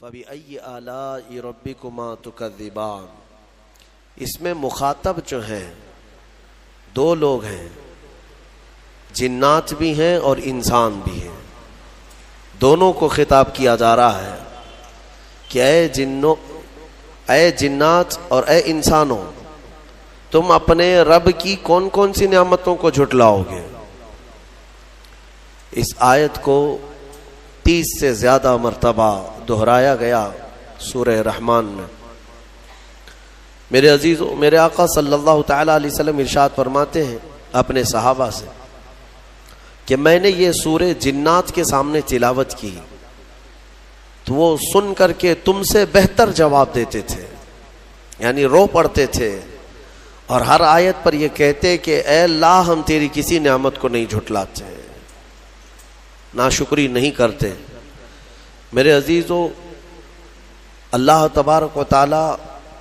فَبِأَيِّ آلَاءِ رَبِّكُمَا تُكَذِّبَانِ، اس میں مخاطب جو ہیں دو لوگ ہیں، جنات بھی ہیں اور انسان بھی ہیں، دونوں کو خطاب کیا جا رہا ہے کہ اے جنات اور اے انسانوں، تم اپنے رب کی کون کون سی نعمتوں کو جھٹلاؤ گے۔ اس آیت کو 30 سے زیادہ مرتبہ دہرایا گیا سورہ رحمان میں۔ میرے عزیزو، میرے آقا صلی اللہ تعالی علیہ وسلم ارشاد فرماتے ہیں اپنے صحابہ سے کہ میں نے یہ سورہ جنات کے سامنے تلاوت کی تو وہ سن کر کے تم سے بہتر جواب دیتے تھے، یعنی رو پڑتے تھے، اور ہر آیت پر یہ کہتے کہ اے اللہ ہم تیری کسی نعمت کو نہیں جھٹلاتے، ناشکری نہیں کرتے۔ میرے عزیزو، اللہ تبارک و تعالی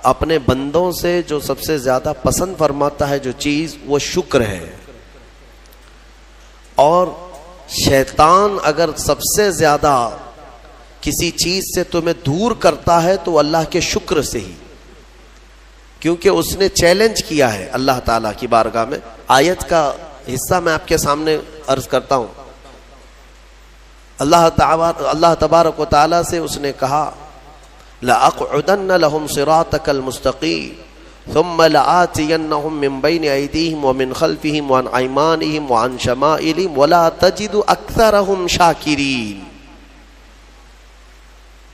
اپنے بندوں سے جو سب سے زیادہ پسند فرماتا ہے جو چیز، وہ شکر ہے، اور شیطان اگر سب سے زیادہ کسی چیز سے تمہیں دور کرتا ہے تو اللہ کے شکر سے ہی، کیونکہ اس نے چیلنج کیا ہے اللہ تعالیٰ کی بارگاہ میں۔ آیت کا حصہ میں آپ کے سامنے عرض کرتا ہوں۔ اللہ تبارک و تعالیٰ سے اس نے کہا لَأَقْعُدَنَّ لَهُمْ صِرَاطَكَ الْمُسْتَقِيمَ ثُمَّ لَآتِيَنَّهُمْ مِنْ بَيْنِ أَيْدِيهِمْ وَمِنْ خَلْفِهِمْ وَعَنْ أَيْمَانِهِمْ وَعَنْ شَمَائِلِهِمْ وَلَا تَجِدُ أَكْثَرَهُمْ شَاكِرِينَ۔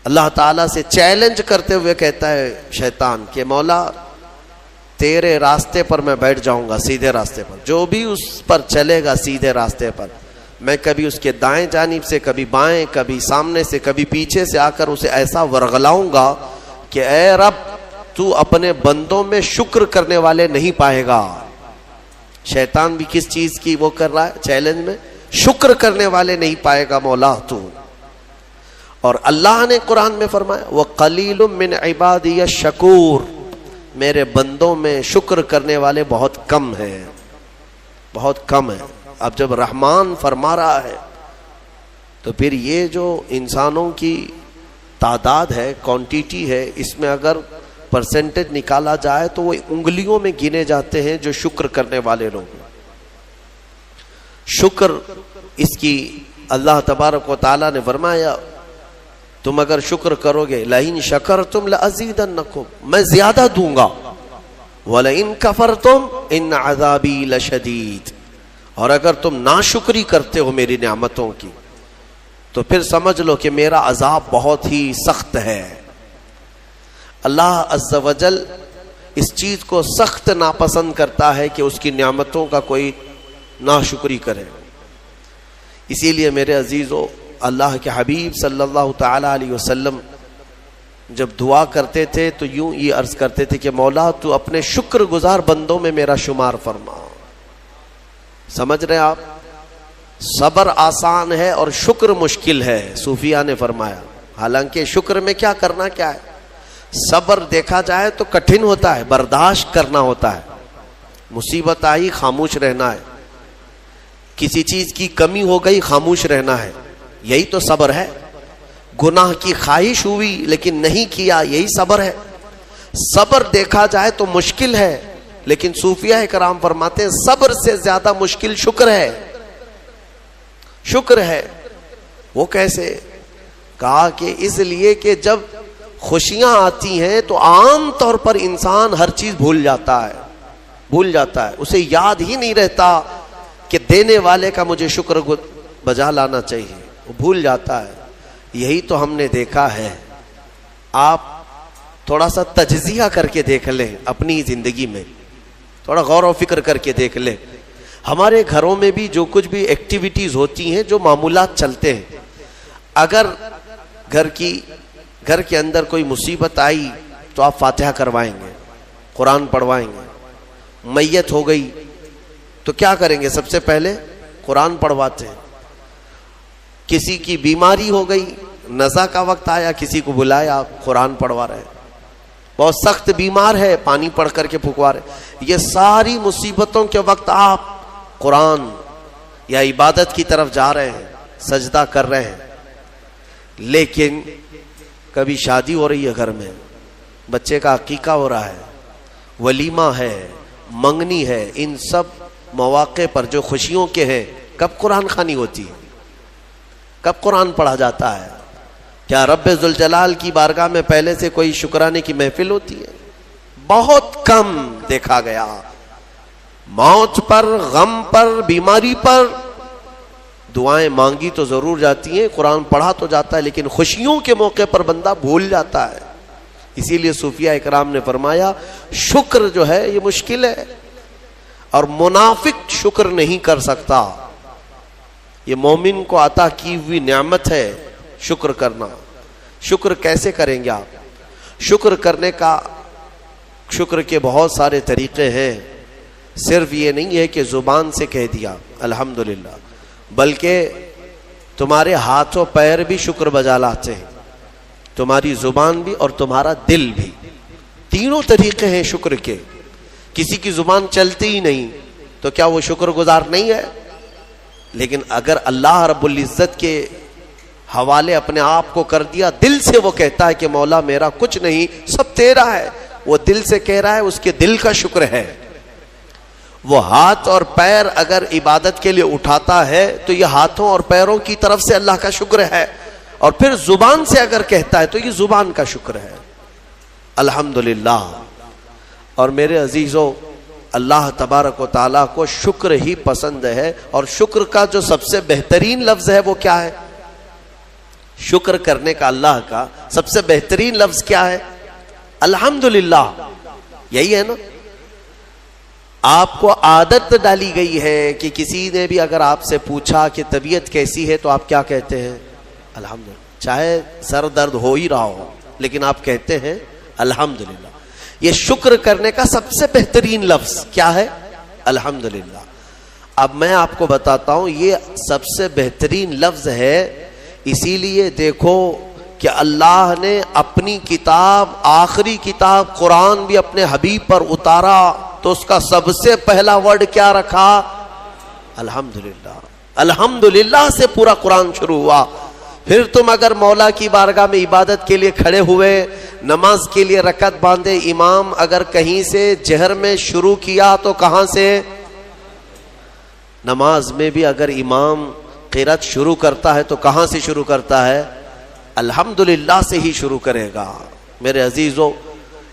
اللہ تعالیٰ سے چیلنج کرتے ہوئے کہتا ہے شیطان کہ مولا تیرے راستے پر میں بیٹھ جاؤں گا، سیدھے راستے پر، جو بھی اس پر چلے گا سیدھے راستے پر، میں کبھی اس کے دائیں جانب سے، کبھی بائیں، کبھی سامنے سے، کبھی پیچھے سے آ کر اسے ایسا ورغلاؤں گا کہ اے رب تو اپنے بندوں میں شکر کرنے والے نہیں پائے گا۔ شیطان بھی کس چیز کی وہ کر رہا ہے چیلنج میں؟ شکر کرنے والے نہیں پائے گا مولا تو۔ اور اللہ نے قرآن میں فرمایا وَقَلِيلٌ مِّنْ عِبَادِيَ الشَّكُورُ، میرے بندوں میں شکر کرنے والے بہت کم ہیں، بہت کم ہیں۔ اب جب رحمان فرما رہا ہے تو پھر یہ جو انسانوں کی تعداد ہے، کوانٹیٹی ہے، اس میں اگر پرسنٹیج نکالا جائے تو وہ انگلیوں میں گنے جاتے ہیں جو شکر کرنے والے لوگ۔ شکر اس کی اللہ تبارک و تعالیٰ نے فرمایا تم اگر شکر کرو گے لَإِن شَكَرْتُمْ لَأَزِيدَنَّكُمْ، میں زیادہ دوں گا، وَلَإِن كَفَرْتُمْ إِنَّ عَذَابِي لَشَدِيدٌ، اور اگر تم ناشکری کرتے ہو میری نعمتوں کی تو پھر سمجھ لو کہ میرا عذاب بہت ہی سخت ہے۔ اللہ عز و جل اس چیز کو سخت ناپسند کرتا ہے کہ اس کی نعمتوں کا کوئی ناشکری کرے۔ اسی لیے میرے عزیزو، اللہ کے حبیب صلی اللہ تعالی علیہ وسلم جب دعا کرتے تھے تو یوں یہ عرض کرتے تھے کہ مولا تو اپنے شکر گزار بندوں میں میرا شمار فرما۔ سمجھ رہے آپ؟ صبر آسان ہے اور شکر مشکل ہے، صوفیہ نے فرمایا۔ حالانکہ شکر میں کیا کرنا کیا ہے؟ صبر دیکھا جائے تو کٹھن ہوتا ہے، برداشت کرنا ہوتا ہے، مصیبت آئی خاموش رہنا ہے، کسی چیز کی کمی ہو گئی خاموش رہنا ہے، یہی تو صبر ہے۔ گناہ کی خواہش ہوئی لیکن نہیں کیا، یہی صبر ہے۔ صبر دیکھا جائے تو مشکل ہے، لیکن صوفیہ کرام فرماتے ہیں صبر سے زیادہ مشکل شکر ہے۔ شکر ہے وہ کیسے؟ کہا کہ اس لیے کہ جب خوشیاں آتی ہیں تو عام طور پر انسان ہر چیز بھول جاتا ہے، اسے یاد ہی نہیں رہتا کہ دینے والے کا مجھے شکر بجا لانا چاہیے، وہ بھول جاتا ہے۔ یہی تو ہم نے دیکھا ہے۔ آپ تھوڑا سا تجزیہ کر کے دیکھ لیں اپنی زندگی میں، تھوڑا غور و فکر کر کے دیکھ لیں۔ ہمارے گھروں میں بھی جو کچھ بھی ایکٹیویٹیز ہوتی ہیں، جو معمولات چلتے ہیں، اگر گھر کے اندر کوئی مصیبت آئی تو آپ فاتحہ کروائیں گے، قرآن پڑھوائیں گے۔ میت ہو گئی تو کیا کریں گے؟ سب سے پہلے قرآن پڑھواتے ہیں۔ کسی کی بیماری ہو گئی، نزا کا وقت آیا، کسی کو بلایا، قرآن پڑھوا رہے ہیں۔ بہت سخت بیمار ہے، پانی پڑھ کر کے پھکوا رہے۔ یہ ساری مصیبتوں کے وقت آپ قرآن یا عبادت کی طرف جا رہے ہیں، سجدہ کر رہے ہیں، لیکن کبھی شادی ہو رہی ہے گھر میں، بچے کا عقیقہ ہو رہا ہے، ولیمہ ہے، منگنی ہے، ان سب مواقع پر جو خوشیوں کے ہیں کب قرآن خوانی ہوتی ہے؟ کب قرآن پڑھا جاتا ہے؟ کیا رب ذوالجلال کی بارگاہ میں پہلے سے کوئی شکرانے کی محفل ہوتی ہے؟ بہت کم دیکھا گیا۔ موت پر، غم پر، بیماری پر دعائیں مانگی تو ضرور جاتی ہیں، قرآن پڑھا تو جاتا ہے، لیکن خوشیوں کے موقع پر بندہ بھول جاتا ہے۔ اسی لیے صوفیاء اکرام نے فرمایا شکر جو ہے یہ مشکل ہے، اور منافق شکر نہیں کر سکتا۔ یہ مومن کو عطا کی ہوئی نعمت ہے شکر کرنا۔ شکر کیسے کریں گے آپ؟ شکر کرنے کا، شکر کے بہت سارے طریقے ہیں، صرف یہ نہیں ہے کہ زبان سے کہہ دیا الحمدللہ، بلکہ تمہارے ہاتھ و پیر بھی شکر بجا لاتے ہیں، تمہاری زبان بھی اور تمہارا دل بھی، تینوں طریقے ہیں شکر کے۔ کسی کی زبان چلتی ہی نہیں تو کیا وہ شکر گزار نہیں ہے؟ لیکن اگر اللہ رب العزت کے حوالے اپنے آپ کو کر دیا، دل سے وہ کہتا ہے کہ مولا میرا کچھ نہیں، سب تیرا ہے، وہ دل سے کہہ رہا ہے، اس کے دل کا شکر ہے۔ وہ ہاتھ اور پیر اگر عبادت کے لیے اٹھاتا ہے تو یہ ہاتھوں اور پیروں کی طرف سے اللہ کا شکر ہے، اور پھر زبان سے اگر کہتا ہے تو یہ زبان کا شکر ہے، الحمدللہ۔ اور میرے عزیزوں، اللہ تبارک و تعالیٰ کو شکر ہی پسند ہے، اور شکر کا جو سب سے بہترین لفظ ہے وہ کیا ہے؟ شکر کرنے کا اللہ کا سب سے بہترین لفظ کیا ہے؟ الحمدللہ، یہی ہے نا۔ آپ کو عادت ڈالی گئی ہے کہ کسی نے بھی اگر آپ سے پوچھا کہ طبیعت کیسی ہے تو آپ کیا کہتے ہیں؟ الحمدللہ، چاہے سر درد ہو ہی رہا ہو لیکن آپ کہتے ہیں الحمدللہ۔ یہ شکر کرنے کا سب سے بہترین لفظ کیا ہے؟ الحمدللہ۔ اب میں آپ کو بتاتا ہوں یہ سب سے بہترین لفظ ہے، اسی لیے دیکھو کہ اللہ نے اپنی کتاب، آخری کتاب قرآن بھی اپنے حبیب پر اتارا تو اس کا سب سے پہلا ورڈ کیا رکھا؟ الحمدللہ۔ الحمدللہ سے پورا قرآن شروع ہوا۔ پھر تم اگر مولا کی بارگاہ میں عبادت کے لیے کھڑے ہوئے، نماز کے لیے رکعت باندھے، امام اگر کہیں سے جہر میں شروع کیا تو کہاں سے؟ نماز میں بھی اگر امام قرات شروع کرتا ہے تو کہاں سے شروع کرتا ہے؟ الحمدللہ سے ہی شروع کرے گا۔ میرے عزیزوں،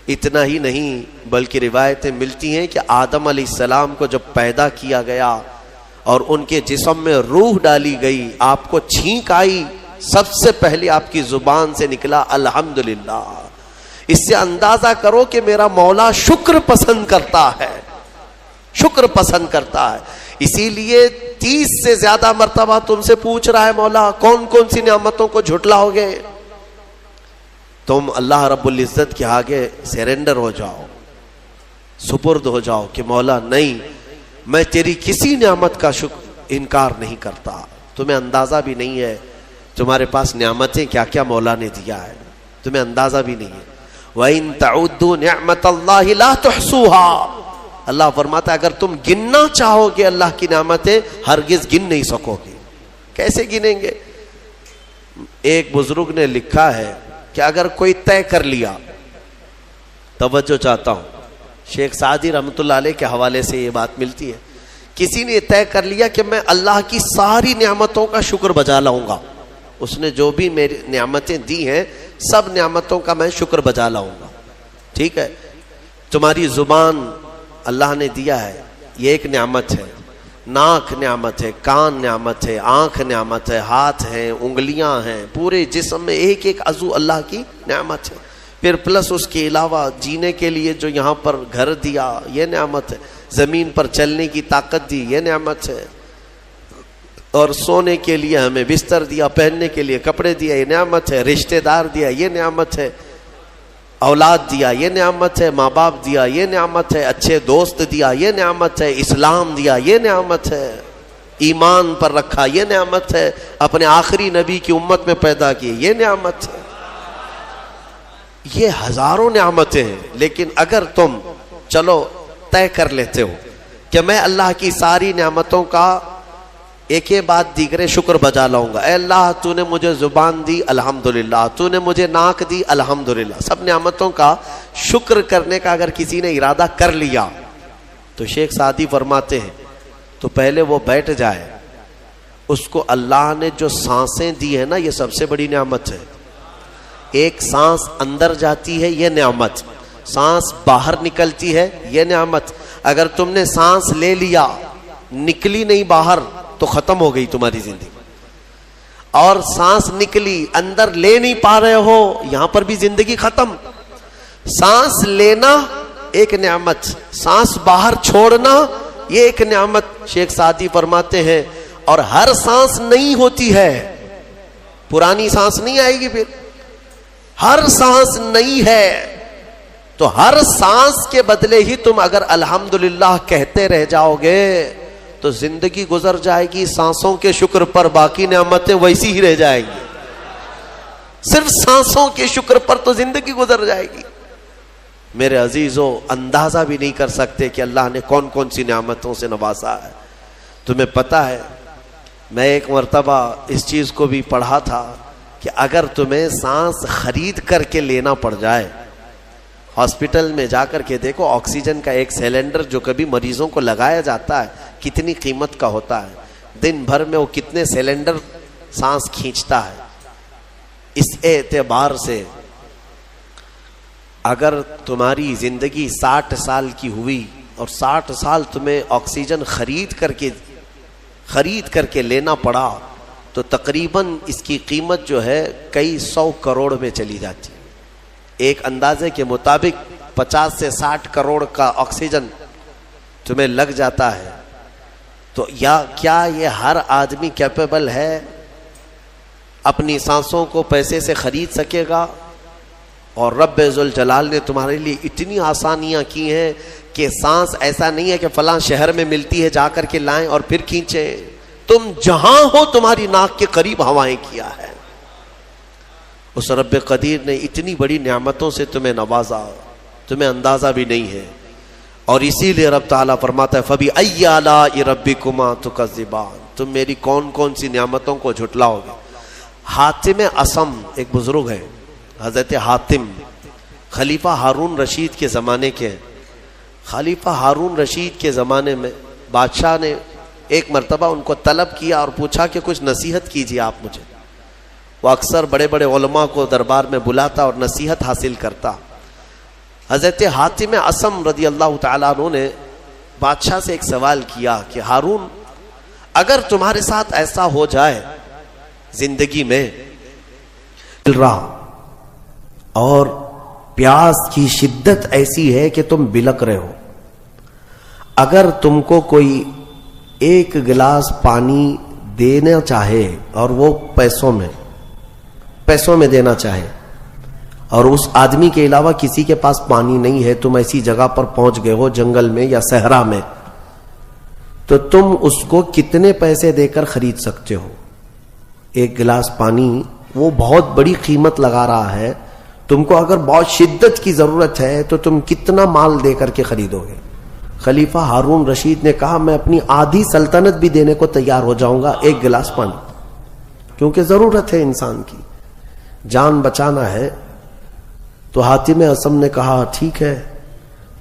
اتنا ہی نہیں بلکہ روایتیں ملتی ہیں کہ آدم علیہ السلام کو جب پیدا کیا گیا اور ان کے جسم میں روح ڈالی گئی، آپ کو چھینک آئی، سب سے پہلے آپ کی زبان سے نکلا الحمدللہ۔ اس سے اندازہ کرو کہ میرا مولا شکر پسند کرتا ہے، شکر پسند کرتا ہے۔ اسی لیے 30 سے زیادہ مرتبہ تم سے پوچھ رہا ہے مولا کون کون سی نعمتوں کو جھٹلاؤ گے؟ تم اللہ رب العزت کے آگے سرنڈر ہو جاؤ، سپرد ہو جاؤ کہ مولا نہیں، میں تیری کسی نعمت کا انکار نہیں کرتا۔ تمہیں اندازہ بھی نہیں ہے تمہارے پاس نعمتیں کیا کیا مولا نے دیا ہے، تمہیں اندازہ بھی نہیں ہے۔ وَإِن تَعُدُّوا نِعْمَةَ اللَّهِ لَا تُحْصُوهَا، اللہ فرماتا ہے اگر تم گننا چاہو گے اللہ کی نعمتیں ہرگز گن نہیں سکو گے۔ کیسے گنیں گے؟ ایک بزرگ نے لکھا ہے کہ اگر کوئی طے کر لیا، توجہ چاہتا ہوں، شیخ سعدی رحمۃ اللہ علیہ کے حوالے سے یہ بات ملتی ہے، کسی نے طے کر لیا کہ میں اللہ کی ساری نعمتوں کا شکر بجا لاؤں گا، اس نے جو بھی میری نعمتیں دی ہیں سب نعمتوں کا میں شکر بجا لاؤں گا۔ ٹھیک ہے، تمہاری زبان اللہ نے دیا ہے، یہ ایک نعمت ہے، ناک نعمت ہے، کان نعمت ہے، آنکھ نعمت ہے، ہاتھ ہیں، انگلیاں ہیں، پورے جسم میں ایک ایک عضو اللہ کی نعمت ہے۔ پھر پلس اس کے علاوہ جینے کے لیے جو یہاں پر گھر دیا یہ نعمت ہے، زمین پر چلنے کی طاقت دی یہ نعمت ہے، اور سونے کے لیے ہمیں بستر دیا، پہننے کے لیے کپڑے دیا یہ نعمت ہے، رشتہ دار دیا یہ نعمت ہے، اولاد دیا یہ نعمت ہے، ماں باپ دیا یہ نعمت ہے، اچھے دوست دیا یہ نعمت ہے، اسلام دیا یہ نعمت ہے، ایمان پر رکھا یہ نعمت ہے، اپنے آخری نبی کی امت میں پیدا کی یہ نعمت ہے۔ یہ ہزاروں نعمتیں ہیں، لیکن اگر تم چلو طے کر لیتے ہو کہ میں اللہ کی ساری نعمتوں کا ایک یہ بات دیگرے شکر بجا لاؤں گا. اے اللہ تو نے مجھے زبان دی الحمدللہ, تو نے مجھے ناک دی الحمدللہ. سب نعمتوں کا شکر کرنے کا اگر کسی نے ارادہ کر لیا تو شیخ سعدی فرماتے ہیں تو پہلے وہ بیٹھ جائے, اس کو اللہ نے جو سانسیں دی ہے نا یہ سب سے بڑی نعمت ہے. ایک سانس اندر جاتی ہے یہ نعمت, سانس باہر نکلتی ہے یہ نعمت. اگر تم نے سانس لے لیا نکلی نہیں باہر تو ختم ہو گئی تمہاری زندگی, اور سانس نکلی اندر لے نہیں پا رہے ہو یہاں پر بھی زندگی ختم. سانس لینا ایک نعمت, سانس باہر چھوڑنا یہ ایک نعمت. شیخ سعدی فرماتے ہیں اور ہر سانس نہیں ہوتی ہے, پرانی سانس نہیں آئے گی, پھر ہر سانس نہیں ہے. تو ہر سانس کے بدلے ہی تم اگر الحمدللہ کہتے رہ جاؤ گے تو زندگی گزر جائے گی سانسوں کے شکر پر, باقی نعمتیں ویسی ہی رہ جائیں گی. صرف سانسوں کے شکر پر تو زندگی گزر جائے گی. میرے عزیزو, اندازہ بھی نہیں کر سکتے کہ اللہ نے کون کون سی نعمتوں سے نوازا ہے. تمہیں پتا ہے میں ایک مرتبہ اس چیز کو بھی پڑھا تھا کہ اگر تمہیں سانس خرید کر کے لینا پڑ جائے, ہاسپٹل میں جا کر کے دیکھو آکسیجن کا ایک سلنڈر جو کبھی مریضوں کو لگایا جاتا ہے کتنی قیمت کا ہوتا ہے, دن بھر میں وہ کتنے سلنڈر سانس کھینچتا ہے. اس اعتبار سے اگر تمہاری زندگی 60 سال کی ہوئی اور 60 سال تمہیں آکسیجن خرید کر کے لینا پڑا تو تقریباً اس کی قیمت جو ہے کئی 100 کروڑ میں چلی جاتی ہے. ایک اندازے کے مطابق 50 سے 60 کروڑ کا آکسیجن تمہیں لگ جاتا ہے. تو کیا یہ ہر آدمی کیپیبل ہے اپنی سانسوں کو پیسے سے خرید سکے گا؟ اور رب ذوالجلال نے تمہارے لیے اتنی آسانیاں کی ہیں کہ سانس ایسا نہیں ہے کہ فلاں شہر میں ملتی ہے جا کر کے لائیں اور پھر کھینچیں. تم جہاں ہو تمہاری ناک کے قریب ہوائیں کیا ہے. اس رب قدیر نے اتنی بڑی نعمتوں سے تمہیں نوازا, تمہیں اندازہ بھی نہیں ہے. اور اسی لیے رب تعالیٰ فرماتا ہے فَبِأَيِّ آلَاءِ رَبِّكُمَا تُكَذِّبَانِ, تم میری کون کون سی نعمتوں کو جھٹلاؤ گے. حاتم اصم ایک بزرگ ہے, حضرت حاتم خلیفہ ہارون رشید کے زمانے کے ہیں. خلیفہ ہارون رشید کے زمانے میں بادشاہ نے ایک مرتبہ ان کو طلب کیا اور پوچھا کہ کچھ نصیحت کیجیے آپ مجھے. وہ اکثر بڑے بڑے علماء کو دربار میں بلاتا اور نصیحت حاصل کرتا. حضرت حاتم اصم رضی اللہ تعالیٰ عنہ نے بادشاہ سے ایک سوال کیا کہ ہارون اگر تمہارے ساتھ ایسا ہو جائے زندگی میں اور پیاس کی شدت ایسی ہے کہ تم بلک رہے ہو, اگر تم کو کوئی ایک گلاس پانی دینا چاہے اور وہ پیسوں میں دینا چاہے اور اس آدمی کے علاوہ کسی کے پاس پانی نہیں ہے, تم ایسی جگہ پر پہنچ گئے ہو جنگل میں یا صحرا میں, تو تم اس کو کتنے پیسے دے کر خرید سکتے ہو؟ ایک گلاس پانی وہ بہت بڑی قیمت لگا رہا ہے, تم کو اگر بہت شدت کی ضرورت ہے تو تم کتنا مال دے کر کے خریدو گے؟ خلیفہ ہارون رشید نے کہا میں اپنی آدھی سلطنت بھی دینے کو تیار ہو جاؤں گا ایک گلاس پانی, کیونکہ ضرورت ہے انسان کی, جان بچانا ہے. تو حاتم اصم نے کہا ٹھیک ہے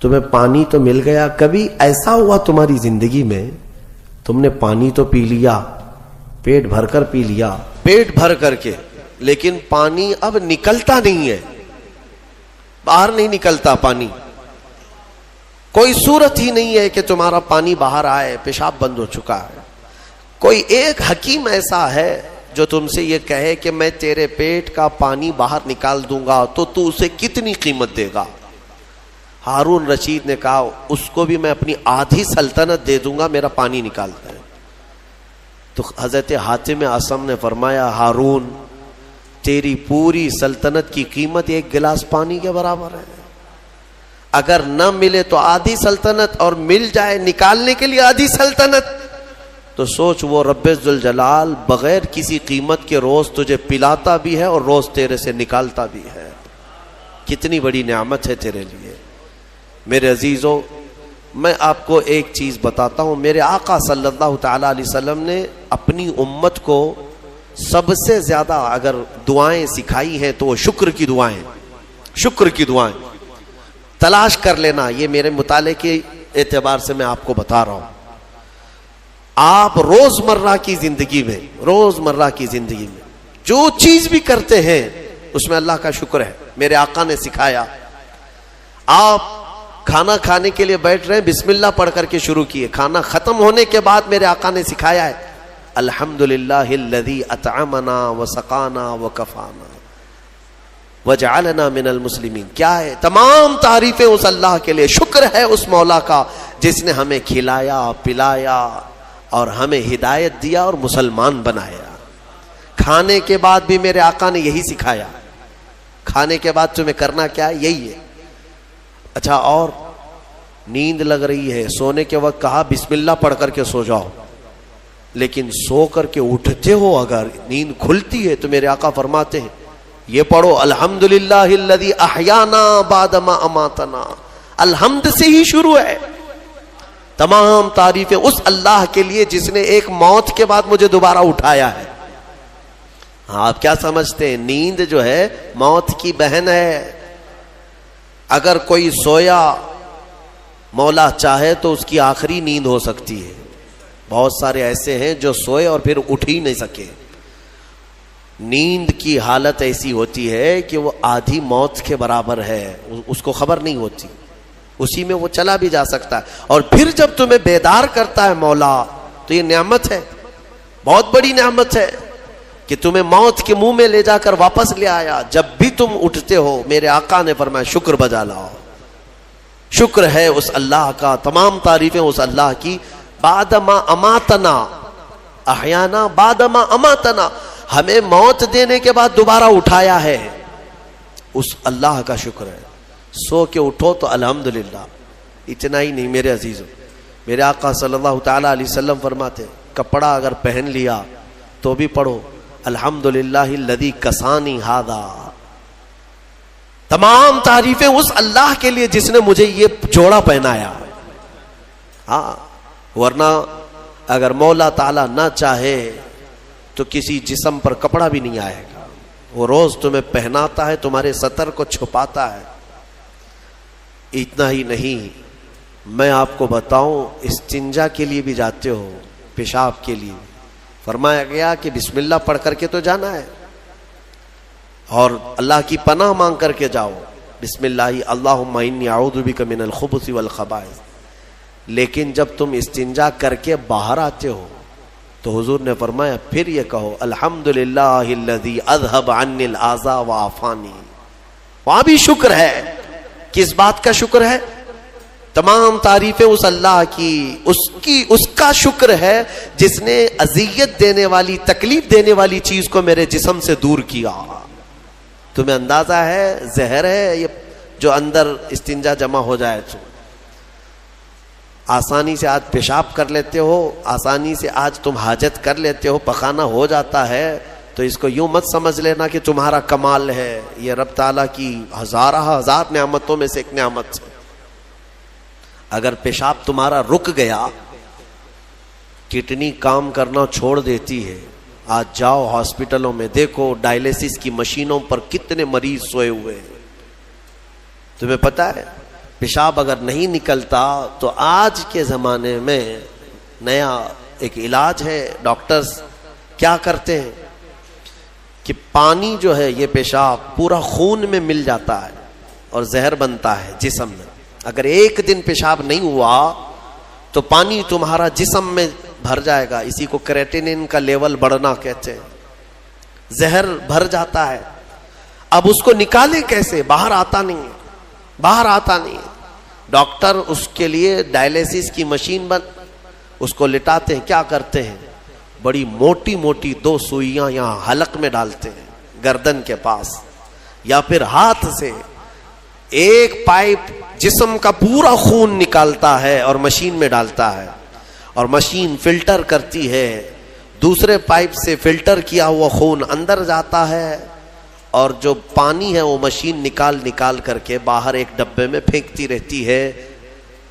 تمہیں پانی تو مل گیا, کبھی ایسا ہوا تمہاری زندگی میں تم نے پانی تو پی لیا, پیٹ بھر کر پی لیا, پیٹ بھر کر کے, لیکن پانی اب نکلتا نہیں ہے, باہر نہیں نکلتا پانی, کوئی صورت ہی نہیں ہے کہ تمہارا پانی باہر آئے, پیشاب بند ہو چکا ہے. کوئی ایک حکیم ایسا ہے جو تم سے یہ کہے کہ میں تیرے پیٹ کا پانی باہر نکال دوں گا تو تو اسے کتنی قیمت دے گا؟ ہارون رشید نے کہا اس کو بھی میں اپنی آدھی سلطنت دے دوں گا, میرا پانی نکالتا ہے. تو حضرت حاتم اصم نے فرمایا ہارون تیری پوری سلطنت کی قیمت ایک گلاس پانی کے برابر ہے, اگر نہ ملے تو آدھی سلطنت اور مل جائے نکالنے کے لیے آدھی سلطنت, تو سوچ وہ رب ذوالجلال بغیر کسی قیمت کے روز تجھے پلاتا بھی ہے اور روز تیرے سے نکالتا بھی ہے. کتنی بڑی نعمت ہے تیرے لیے. میرے عزیزو میں آپ کو ایک چیز بتاتا ہوں، میرے آقا صلی اللہ تعالی علیہ وسلم نے اپنی امت کو سب سے زیادہ اگر دعائیں سکھائی ہیں تو وہ شکر کی دعائیں، شکر کی دعائیں تلاش کر لینا. یہ میرے مطالعے کے اعتبار سے میں آپ کو بتا رہا ہوں. آپ روزمرہ کی زندگی میں جو چیز بھی کرتے ہیں اس میں اللہ کا شکر ہے. میرے آقا نے سکھایا. آپ کھانا کھانے کے لیے بیٹھ رہے ہیں، بسم اللہ پڑھ کر کے شروع کیے. کھانا ختم ہونے کے بعد میرے آقا نے سکھایا ہے الحمدللہ الذی اطعمنا وسقانا وکفانا وجعلنا من المسلمین. کیا ہے؟ تمام تعریفیں اس اللہ کے لیے. شکر ہے اس مولا کا جس نے ہمیں کھلایا پلایا اور ہمیں ہدایت دیا اور مسلمان بنایا. کھانے کے بعد بھی میرے آقا نے یہی سکھایا. کھانے کے بعد تمہیں کرنا کیا ہے؟ یہی ہے. اچھا، اور نیند لگ رہی ہے، سونے کے وقت کہا بسم اللہ پڑھ کر کے سو جاؤ. لیکن سو کر کے اٹھتے ہو، اگر نیند کھلتی ہے تو میرے آقا فرماتے ہیں یہ پڑھو الحمدللہ الذی احیانا بعد ما اماتنا. الحمد سے ہی شروع ہے. تمام تعریفیں اس اللہ کے لیے جس نے ایک موت کے بعد مجھے دوبارہ اٹھایا ہے. ہاں، آپ کیا سمجھتے ہیں؟ نیند جو ہے موت کی بہن ہے. اگر کوئی سویا مولا چاہے تو اس کی آخری نیند ہو سکتی ہے. بہت سارے ایسے ہیں جو سوئے اور پھر اٹھ ہی نہیں سکے. نیند کی حالت ایسی ہوتی ہے کہ وہ آدھی موت کے برابر ہے، اس کو خبر نہیں ہوتی، اسی میں وہ چلا بھی جا سکتا ہے. اور پھر جب تمہیں بیدار کرتا ہے مولا تو یہ نعمت ہے، بہت بڑی نعمت ہے کہ تمہیں موت کے منہ میں لے جا کر واپس لے آیا. جب بھی تم اٹھتے ہو میرے آقا نے فرمایا شکر بجا لاؤ. شکر ہے اس اللہ کا، تمام تعریفیں اس اللہ کی. بعد ما اماتنا احیانا بعد ما اماتنا، ہمیں موت دینے کے بعد دوبارہ اٹھایا ہے، اس اللہ کا شکر ہے. سو کے اٹھو تو الحمدللہ. اتنا ہی نہیں میرے عزیزوں، میرے آقا صلی اللہ تعالی علیہ وسلم فرماتے کپڑا اگر پہن لیا تو بھی پڑھو الحمدللہ الذی کسانی ھذا. تمام تعریفیں اس اللہ کے لیے جس نے مجھے یہ جوڑا پہنایا. ہاں، ورنہ اگر مولا تعالیٰ نہ چاہے تو کسی جسم پر کپڑا بھی نہیں آئے گا. وہ روز تمہیں پہناتا ہے، تمہارے سطر کو چھپاتا ہے. اتنا ہی نہیں، میں آپ کو بتاؤں استنجا کے لیے بھی جاتے ہو، پیشاب کے لیے فرمایا گیا کہ بسم اللہ پڑھ کر کے تو جانا ہے اور اللہ کی پناہ مانگ کر کے جاؤ. بسم اللہ اللہم انی اعوذ بک من الخبث والخبائث. لیکن جب تم استنجا کر کے باہر آتے ہو تو حضور نے فرمایا پھر یہ کہو الحمدللہ الذی اذهب عنی الاذى وعافانی. وہاں بھی شکر ہے. کس بات کا شکر ہے؟ تمام تعریفیں اس اللہ کی، اس کا شکر ہے جس نے اذیت دینے والی، تکلیف دینے والی چیز کو میرے جسم سے دور کیا. تمہیں اندازہ ہے زہر ہے یہ جو اندر استنجا جمع ہو جائے تو آسانی سے آج پیشاب کر لیتے ہو، آسانی سے آج تم حاجت کر لیتے ہو، پخانہ ہو جاتا ہے. تو اس کو یوں مت سمجھ لینا کہ تمہارا کمال ہے، یہ رب تعالیٰ کی ہزار نعمتوں میں سے ایک نعمت ہے. اگر پیشاب تمہارا رک گیا، کڈنی کام کرنا چھوڑ دیتی ہے. آج جاؤ ہاسپٹلوں میں دیکھو ڈائلیسس کی مشینوں پر کتنے مریض سوئے ہوئے ہیں. تمہیں پتہ ہے پیشاب اگر نہیں نکلتا تو آج کے زمانے میں نیا ایک علاج ہے. ڈاکٹرز کیا کرتے ہیں کہ پانی جو ہے یہ پیشاب پورا خون میں مل جاتا ہے اور زہر بنتا ہے جسم میں. اگر ایک دن پیشاب نہیں ہوا تو پانی تمہارا جسم میں بھر جائے گا. اسی کو کریٹینن کا لیول بڑھنا کہتے ہیں. زہر بھر جاتا ہے. اب اس کو نکالے کیسے؟ باہر آتا نہیں. ڈاکٹر اس کے لیے ڈائلیسس کی مشین اس کو لٹاتے ہیں. کیا کرتے ہیں؟ بڑی موٹی موٹی 2 سوئیاں یہاں حلق میں ڈالتے ہیں گردن کے پاس، یا پھر ہاتھ سے ایک پائپ جسم کا پورا خون نکالتا ہے اور مشین میں ڈالتا ہے، اور مشین فلٹر کرتی ہے. دوسرے پائپ سے فلٹر کیا ہوا خون اندر جاتا ہے اور جو پانی ہے وہ مشین نکال کر کے باہر ایک ڈبے میں پھینکتی رہتی ہے.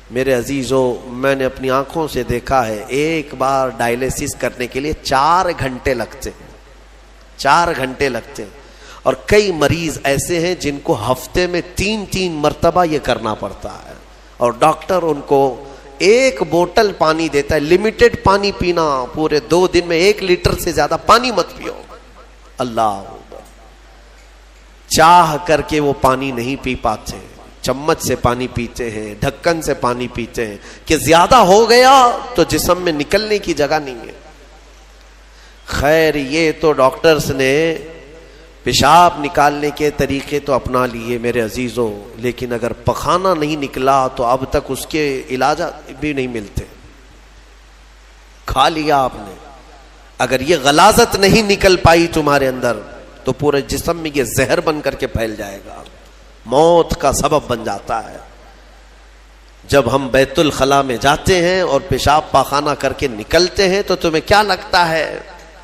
میرے عزیزو میں نے اپنی آنکھوں سے دیکھا ہے ایک بار ڈائلیسس کرنے کے لیے 4 گھنٹے لگتے ہیں، 4 گھنٹے لگتے ہیں. اور کئی مریض ایسے ہیں جن کو ہفتے میں 3 مرتبہ یہ کرنا پڑتا ہے، اور ڈاکٹر ان کو 1 بوتل پانی دیتا ہے، لمیٹڈ پانی پینا، پورے 2 دن میں 1 لیٹر سے زیادہ پانی مت پیو. اللہ چاہ کر کے وہ پانی نہیں پی پاتے، چمچ سے پانی پیتے ہیں، ڈھکن سے پانی پیتے ہیں کہ زیادہ ہو گیا تو جسم میں نکلنے کی جگہ نہیں ہے. خیر یہ تو ڈاکٹرز نے پیشاب نکالنے کے طریقے تو اپنا لیے میرے عزیزوں، لیکن اگر پخانہ نہیں نکلا تو اب تک اس کے علاج بھی نہیں ملتے. کھا لیا آپ نے، اگر یہ غلاظت نہیں نکل پائی تمہارے اندر تو پورے جسم میں یہ زہر بن کر کے پھیل جائے گا، موت کا سبب بن جاتا ہے. جب ہم بیت الخلا میں جاتے ہیں اور پیشاب پاخانہ کر کے نکلتے ہیں تو تمہیں کیا لگتا ہے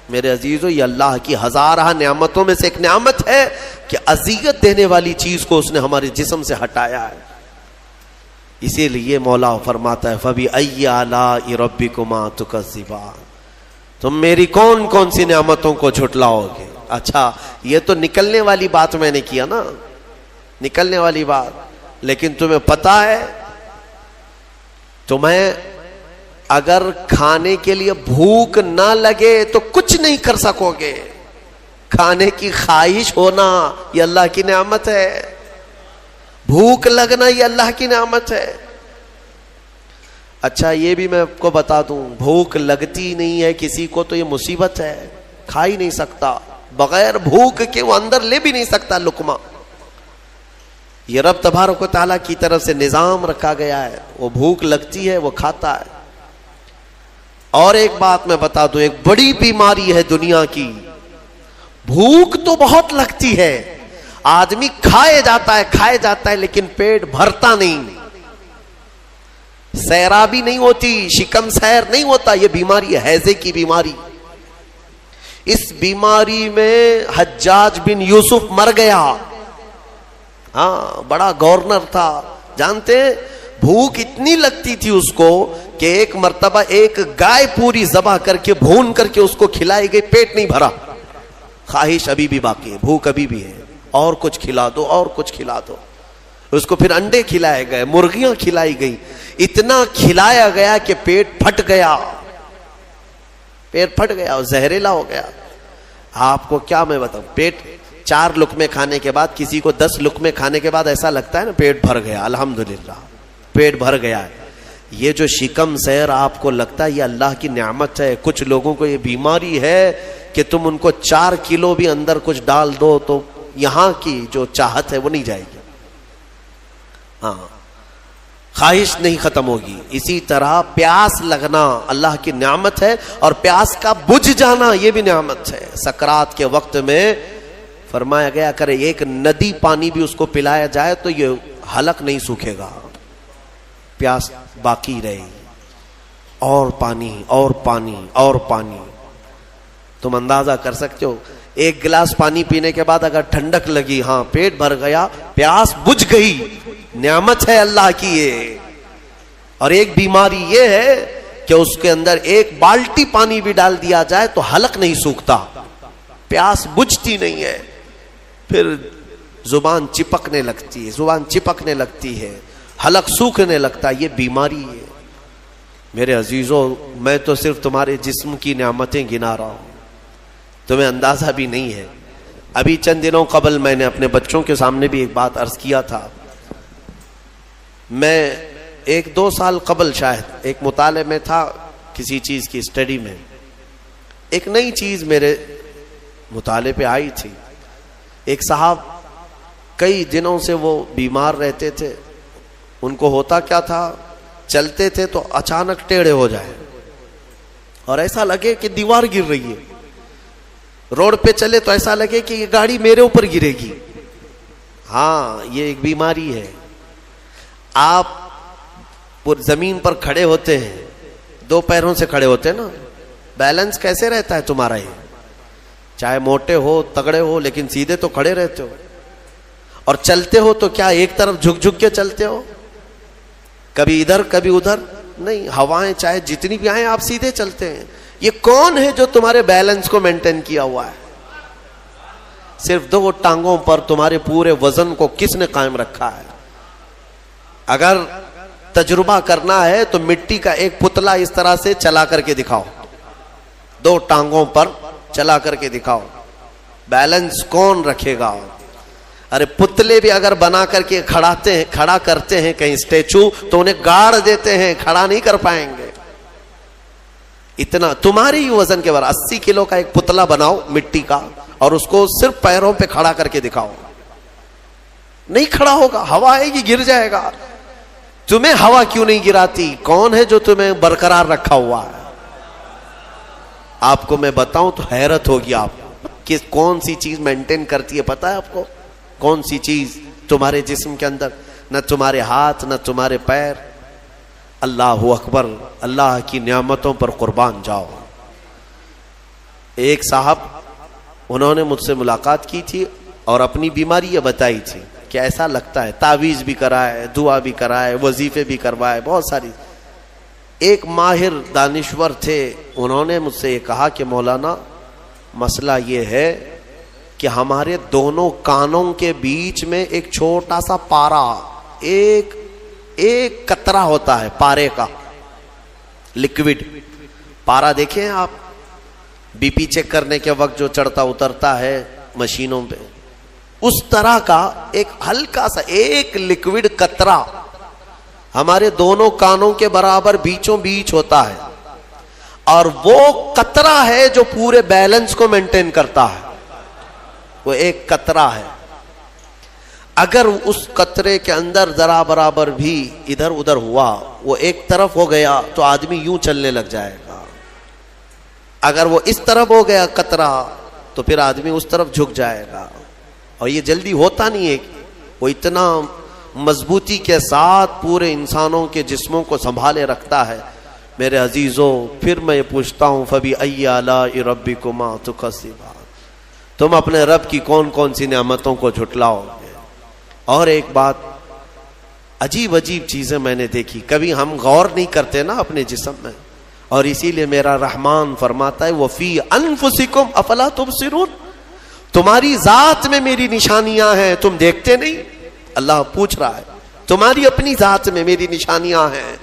میرے عزیزو؟ یہ اللہ کی ہزارہ نعمتوں میں سے ایک نعمت ہے کہ اذیت دینے والی چیز کو اس نے ہمارے جسم سے ہٹایا ہے. اسی لیے مولا فرماتا ہے فَبِأَيِّ آلَاءِ رَبِّكُمَا تُكَذِّبَانِ، تم میری کون کون سی نعمتوں کو جھٹلاؤ گے. اچھا یہ تو نکلنے والی بات میں نے کیا نا، نکلنے والی بات، لیکن تمہیں پتا ہے تمہیں اگر کھانے کے لیے بھوک نہ لگے تو کچھ نہیں کر سکو گے. کھانے کی خواہش ہونا یہ اللہ کی نعمت ہے، بھوک لگنا یہ اللہ کی نعمت ہے. اچھا یہ بھی میں آپ کو بتا دوں، بھوک لگتی نہیں ہے کسی کو تو یہ مصیبت ہے، کھا ہی نہیں سکتا، بغیر بھوک کے وہ اندر لے بھی نہیں سکتا لقمہ. یہ رب تبارک و تعالیٰ کی طرف سے نظام رکھا گیا ہے، وہ بھوک لگتی ہے وہ کھاتا ہے. اور ایک بات میں بتا دوں، ایک بڑی بیماری ہے دنیا کی، بھوک تو بہت لگتی ہے، آدمی کھائے جاتا ہے لیکن پیٹ بھرتا نہیں، سیرابی نہیں ہوتی، شکم سیر نہیں ہوتا. یہ بیماری ہے ہیضے کی بیماری. اس بیماری میں حجاج بن یوسف مر گیا. ہاں بڑا گورنر تھا، جانتے ہیں بھوک اتنی لگتی تھی اس کو کہ ایک مرتبہ ایک گائے پوری ذبح کر کے بھون کر کے اس کو کھلائی گئی، پیٹ نہیں بھرا، خواہش ابھی بھی باقی ہے، بھوک ابھی بھی ہے، اور کچھ کھلا دو اور کچھ کھلا دو. اس کو پھر انڈے کھلائے گئے، مرغیاں کھلائی گئی، اتنا کھلایا گیا کہ پیٹ پھٹ گیا، پیٹ پھٹ گیا اور زہریلا ہو گیا. آپ کو کیا میں بتاؤں، پیٹ 4 لقمے کھانے کے بعد، کسی کو 10 لقمے کھانے کے بعد ایسا لگتا ہے نا پیٹ بھر گیا، الحمدللہ پیٹ بھر گیا ہے. یہ جو شکم سیر آپ کو لگتا ہے یہ اللہ کی نعمت ہے. کچھ لوگوں کو یہ بیماری ہے کہ تم ان کو 4 کلو بھی اندر کچھ ڈال دو تو یہاں کی جو چاہت ہے وہ نہیں جائے گی، ہاں خواہش نہیں ختم ہوگی. اسی طرح پیاس لگنا اللہ کی نعمت ہے، اور پیاس کا بجھ جانا یہ بھی نعمت ہے. سکرات کے وقت میں فرمایا گیا کرے ایک ندی پانی بھی اس کو پلایا جائے تو یہ حلق نہیں سوکھے گا، پیاس باقی رہے گی، اور پانی اور پانی اور پانی. تم اندازہ کر سکتے ہو 1 گلاس پانی پینے کے بعد اگر ٹھنڈک لگی، ہاں پیٹ بھر گیا، پیاس بجھ گئی، نعمت ہے اللہ کی یہ. اور ایک بیماری یہ ہے کہ اس کے اندر 1 بالٹی پانی بھی ڈال دیا جائے تو حلق نہیں سوکھتا، پیاس بجھتی نہیں ہے، پھر زبان چپکنے لگتی ہے، حلق سوکھنے لگتا ہے. یہ بیماری ہے میرے عزیزوں. میں تو صرف تمہارے جسم کی نعمتیں گنا رہا ہوں، تمہیں اندازہ بھی نہیں ہے. ابھی چند دنوں قبل میں نے اپنے بچوں کے سامنے بھی ایک بات عرض کیا تھا. میں 1-2 سال قبل شاید ایک مطالعے میں تھا، کسی چیز کی اسٹڈی میں، ایک نئی چیز میرے مطالعے پہ آئی تھی. ایک صاحب کئی دنوں سے وہ بیمار رہتے تھے. ان کو ہوتا کیا تھا، چلتے تھے تو اچانک ٹیڑھے ہو جائے اور ایسا لگے کہ دیوار گر رہی ہے. روڈ پہ چلے تو ایسا لگے کہ یہ گاڑی میرے اوپر گرے گی. ہاں یہ ایک بیماری ہے. آپ زمین پر کھڑے ہوتے ہیں، 2 پیروں سے کھڑے ہوتے ہیں نا، بیلنس کیسے رہتا ہے تمہارا؟ یہ چاہے موٹے ہو تگڑے ہو لیکن سیدھے تو کھڑے رہتے ہو. اور چلتے ہو تو کیا ایک طرف جھک جھک کے چلتے ہو؟ کبھی ادھر کبھی ادھر نہیں. ہوائیں چاہے جتنی بھی آئیں آپ سیدھے چلتے ہیں. یہ کون ہے جو تمہارے بیلنس کو مینٹین کیا ہوا ہے؟ صرف 2 ٹانگوں پر تمہارے پورے وزن کو کس نے قائم رکھا ہے؟ اگر تجربہ کرنا ہے تو مٹی کا ایک پتلا اس طرح سے چلا کر کے دکھاؤ, 2 ٹانگوں پر چلا کر کے دکھاؤ, بیلنس کون رکھے گا؟ ارے پتلے بھی اگر بنا کر کے کھڑا کرتے ہیں کہیں اسٹیچو تو انہیں گاڑ دیتے ہیں, کھڑا نہیں کر پائیں گے. اتنا تمہاری ہی وزن کے بارے 80 کلو کا ایک پتلا بناؤ مٹی کا اور اس کو صرف پیروں پہ کھڑا کر کے دکھاؤ, نہیں کھڑا ہوگا, ہوا آئے گی گر جائے گا. تمہیں ہوا کیوں نہیں گراتی؟ کون ہے جو تمہیں برقرار رکھا ہوا ہے؟ آپ کو میں بتاؤں تو حیرت ہوگی آپ کہ کون سی چیز مینٹین کرتی ہے. پتا ہے آپ کو کون سی چیز تمہارے جسم کے اندر؟ نہ تمہارے ہاتھ نہ تمہارے پیر. اللہ اکبر, اللہ کی نعمتوں پر قربان جاؤ. ایک صاحب انہوں نے مجھ سے ملاقات کی تھی اور اپنی بیماری یہ بتائی تھی کہ ایسا لگتا ہے, تعویذ بھی کرائے, دعا بھی کرائے, وظیفے بھی کروائے, بہت ساری. ایک ماہر دانشور تھے, انہوں نے مجھ سے یہ کہا کہ مولانا مسئلہ یہ ہے کہ ہمارے دونوں کانوں کے بیچ میں ایک چھوٹا سا پارا, ایک قطرہ ہوتا ہے پارے کا, لکوڈ پارا. دیکھیں آپ بی پی چیک کرنے کے وقت جو چڑھتا اترتا ہے مشینوں پہ, اس طرح کا ایک ہلکا سا ایک لکوڈ قطرہ ہمارے دونوں کانوں کے برابر بیچوں بیچ ہوتا ہے, اور وہ قطرہ ہے جو پورے بیلنس کو مینٹین کرتا ہے. وہ ایک قطرہ ہے, اگر اس قطرے کے اندر ذرا برابر بھی ادھر ادھر ہوا, وہ ایک طرف ہو گیا تو آدمی یوں چلنے لگ جائے گا. اگر وہ اس طرف ہو گیا قطرہ تو پھر آدمی اس طرف جھک جائے گا. اور یہ جلدی ہوتا نہیں ہے, وہ اتنا مضبوطی کے ساتھ پورے انسانوں کے جسموں کو سنبھالے رکھتا ہے. میرے عزیزوں, پھر میں یہ پوچھتا ہوں فَبِأَيِّ آلَاءِ رَبِّكُمَا تُكَذِّبَانِ, تم اپنے رب کی کون کون سی نعمتوں کو جھٹلاؤ گے؟ اور ایک بات, عجیب عجیب چیزیں میں نے دیکھی, کبھی ہم غور نہیں کرتے نا اپنے جسم میں, اور اسی لیے میرا رحمان فرماتا ہے وَفِي أَنفُسِكُمْ أَفَلَا تُبْصِرُونَ, تمہاری ذات میں میری نشانیاں ہیں, تم دیکھتے نہیں؟ اللہ پوچھ رہا ہے, تمہاری اپنی ذات میں میری نشانیاں ہیں.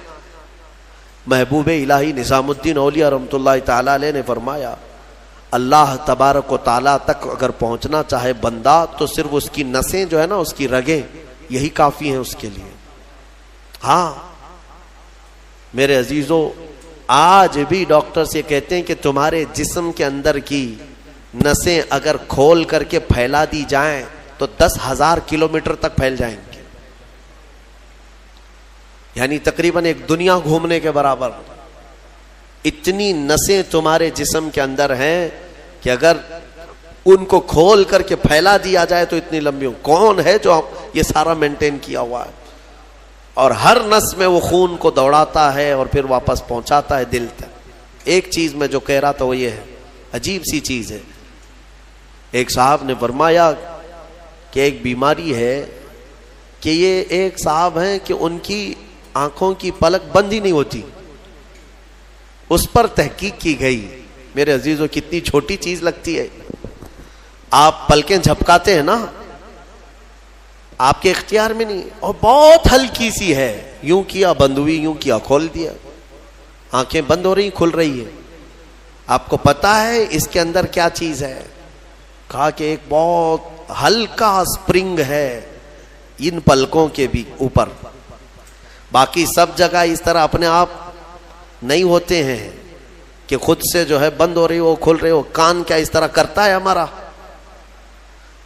محبوب الہی نظام الدین اولیاء رحمۃ اللہ تعالی علیہ نے فرمایا اللہ تبارک و تعالیٰ تک اگر پہنچنا چاہے بندہ تو صرف اس کی نسیں جو ہے نا, اس کی رگیں, یہی کافی ہیں اس کے لیے. ہاں میرے عزیزوں, آج بھی ڈاکٹرز یہ کہتے ہیں کہ تمہارے جسم کے اندر کی نسیں اگر کھول کر کے پھیلا دی جائیں تو 10,000 کلومیٹر تک پھیل جائیں گے, یعنی تقریباً ایک دنیا گھومنے کے برابر. اتنی نسیں تمہارے جسم کے اندر ہیں کہ اگر ان کو کھول کر کے پھیلا دیا جائے تو اتنی لمبی ہو. کون ہے جو یہ سارا مینٹین کیا ہوا ہے؟ اور ہر نس میں وہ خون کو دوڑاتا ہے اور پھر واپس پہنچاتا ہے دل تک. ایک چیز میں جو کہہ رہا تھا وہ یہ ہے, عجیب سی چیز ہے. ایک صاحب نے فرمایا کہ ایک بیماری ہے کہ یہ ایک صاحب ہیں کہ ان کی آنکھوں کی پلک بند ہی نہیں ہوتی. اس پر تحقیق کی گئی. میرے عزیزوں, کتنی چھوٹی چیز لگتی ہے. آپ پلکیں جھپکاتے ہیں نا, آپ کے اختیار میں نہیں, اور بہت ہلکی سی ہے, یوں کیا بند ہوئی, یوں کیا کھول دیا, آنکھیں بند ہو رہی کھل رہی ہے. آپ کو پتا ہے اس کے اندر کیا چیز ہے؟ کہا کہ ایک بہت ہلکا سپرنگ ہے ان پلکوں کے بھی اوپر. باقی سب جگہ اس طرح اپنے آپ نہیں ہوتے ہیں کہ خود سے جو ہے بند ہو رہی ہو کھل رہی ہو. کان کیا اس طرح کرتا ہے ہمارا؟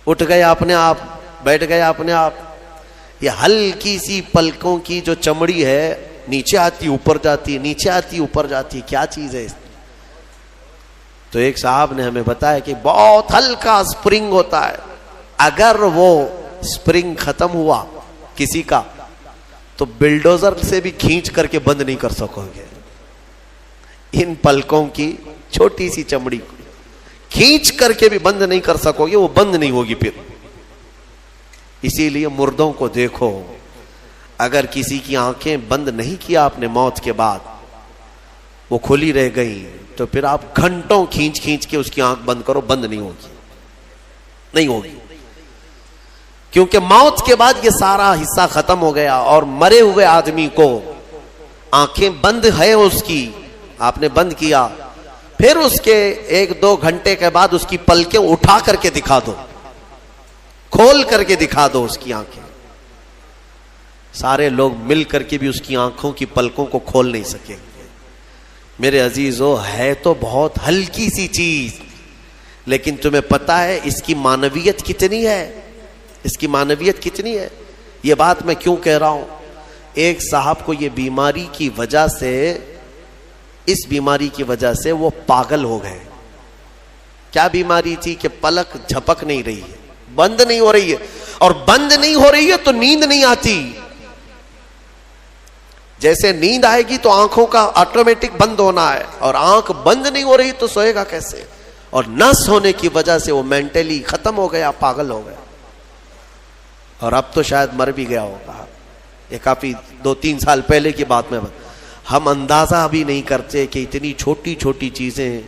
اٹھ گیا اپنے آپ, بیٹھ گیا اپنے آپ. یہ ہلکی سی پلکوں کی جو چمڑی ہے نیچے آتی اوپر جاتی, نیچے آتی اوپر جاتی, کیا چیز ہے؟ تو ایک صاحب نے ہمیں بتایا کہ بہت ہلکا سپرنگ ہوتا ہے. اگر وہ سپرنگ ختم ہوا کسی کا تو بلڈوزر سے بھی کھینچ کر کے بند نہیں کر سکو گے. ان پلکوں کی چھوٹی سی چمڑی کو کھینچ کر کے بھی بند نہیں کر سکو گے, وہ بند نہیں ہوگی پھر. اسی لیے مردوں کو دیکھو, اگر کسی کی آنکھیں بند نہیں کیا آپ نے موت کے بعد، وہ کھلی رہ گئی، تو پھر آپ گھنٹوں کھینچ کھینچ کے اس کی آنکھ بند کرو، بند نہیں ہوگی، نہیں ہوگی، کیونکہ موت کے بعد یہ سارا حصہ ختم ہو گیا. اور مرے ہوئے آدمی کو آنکھیں بند ہے اس کی، آپ نے بند کیا، پھر اس کے 1-2 گھنٹے کے بعد اس کی پلکیں اٹھا کر کے دکھا دو، کھول کر کے دکھا دو اس کی آنکھیں. سارے لوگ مل کر کے بھی اس کی آنکھوں کی پلکوں کو کھول نہیں سکیں گے. میرے عزیزو، ہے تو بہت ہلکی سی چیز، لیکن تمہیں پتا ہے اس کی معنویت کتنی ہے، اس کی معنویت کتنی ہے. یہ بات میں کیوں کہہ رہا ہوں؟ ایک صاحب کو یہ بیماری کی وجہ سے، اس بیماری کی وجہ سے وہ پاگل ہو گئے. کیا بیماری تھی کہ پلک جھپک نہیں رہی ہے، بند نہیں ہو رہی ہے، اور بند نہیں ہو رہی ہے تو نیند نہیں آتی. جیسے نیند آئے گی تو آنکھوں کا آٹومیٹک بند ہونا ہے، اور آنکھ بند نہیں ہو رہی تو سوئے گا کیسے؟ اور نس ہونے کی وجہ سے وہ مینٹلی ختم ہو گیا، پاگل ہو گیا، اور اب تو شاید مر بھی گیا ہوگا. یہ کافی 2-3 سال پہلے کی بات میں، ہم اندازہ بھی نہیں کرتے کہ اتنی چھوٹی چھوٹی چیزیں.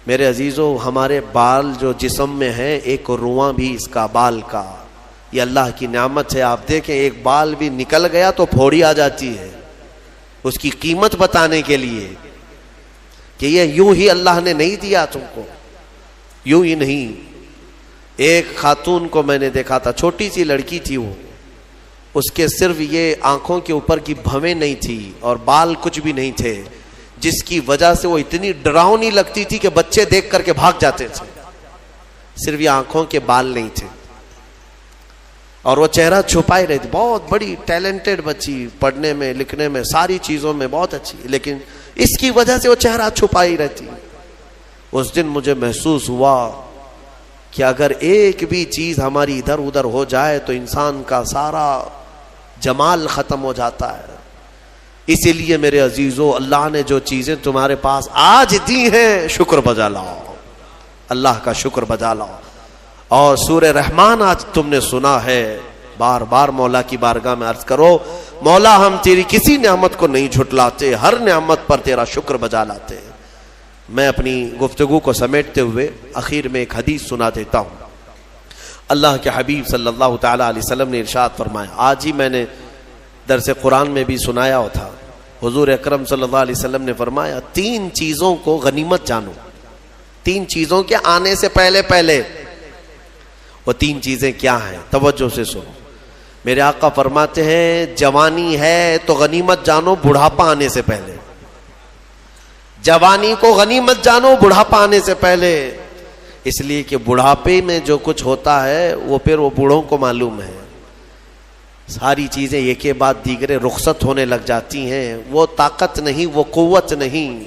میرے عزیزو، ہمارے بال جو جسم میں ہیں، ایک رواں بھی اس کا بال کا، یہ اللہ کی نعمت ہے. آپ دیکھیں ایک بال بھی نکل گیا تو پھوڑی آ جاتی ہے، اس کی قیمت بتانے کے لیے کہ یہ یوں ہی اللہ نے نہیں دیا تم کو، یوں ہی نہیں. ایک خاتون کو میں نے دیکھا تھا، چھوٹی سی لڑکی تھی، وہ اس کے صرف یہ آنکھوں کے اوپر کی بھویں نہیں تھی اور بال کچھ بھی نہیں تھے، جس کی وجہ سے وہ اتنی ڈراؤنی لگتی تھی کہ بچے دیکھ کر کے بھاگ جاتے تھے. صرف یہ آنکھوں کے بال نہیں تھے، اور وہ چہرہ چھپائی رہتی. بہت بڑی ٹیلنٹڈ بچی، پڑھنے میں لکھنے میں ساری چیزوں میں بہت اچھی، لیکن اس کی وجہ سے وہ چہرہ چھپائی رہتی. اس دن مجھے محسوس ہوا کہ اگر ایک بھی چیز ہماری ادھر ادھر ہو جائے تو انسان کا سارا جمال ختم ہو جاتا ہے. اسی لیے میرے عزیزو، اللہ نے جو چیزیں تمہارے پاس آج دی ہیں، شکر بجا لاؤ، اللہ کا شکر بجا لاؤ. اور سورہ رحمان آج تم نے سنا ہے، بار بار مولا کی بارگاہ میں عرض کرو، مولا ہم تیری کسی نعمت کو نہیں جھٹلاتے، ہر نعمت پر تیرا شکر بجا لاتے. میں اپنی گفتگو کو سمیٹتے ہوئے آخر میں ایک حدیث سنا دیتا ہوں. اللہ کے حبیب صلی اللہ تعالی علیہ وسلم نے ارشاد فرمایا، آج ہی میں نے درس قرآن میں بھی سنایا تھا. حضور اکرم صلی اللہ علیہ وسلم نے فرمایا، 3 چیزوں کو غنیمت جانو. 3 چیزوں کے آنے سے پہلے پہلے. وہ 3 چیزیں کیا ہیں؟ توجہ سے سنو. میرے آقا فرماتے ہیں، جوانی ہے تو غنیمت جانو بڑھاپا آنے سے پہلے. جوانی کو غنیمت جانو بڑھاپا آنے سے پہلے. اس لیے کہ بڑھاپے میں جو کچھ ہوتا ہے وہ پھر وہ بوڑھوں کو معلوم ہے. ساری چیزیں ایک کے بعد دیگرے رخصت ہونے لگ جاتی ہیں. وہ طاقت نہیں، وہ قوت نہیں.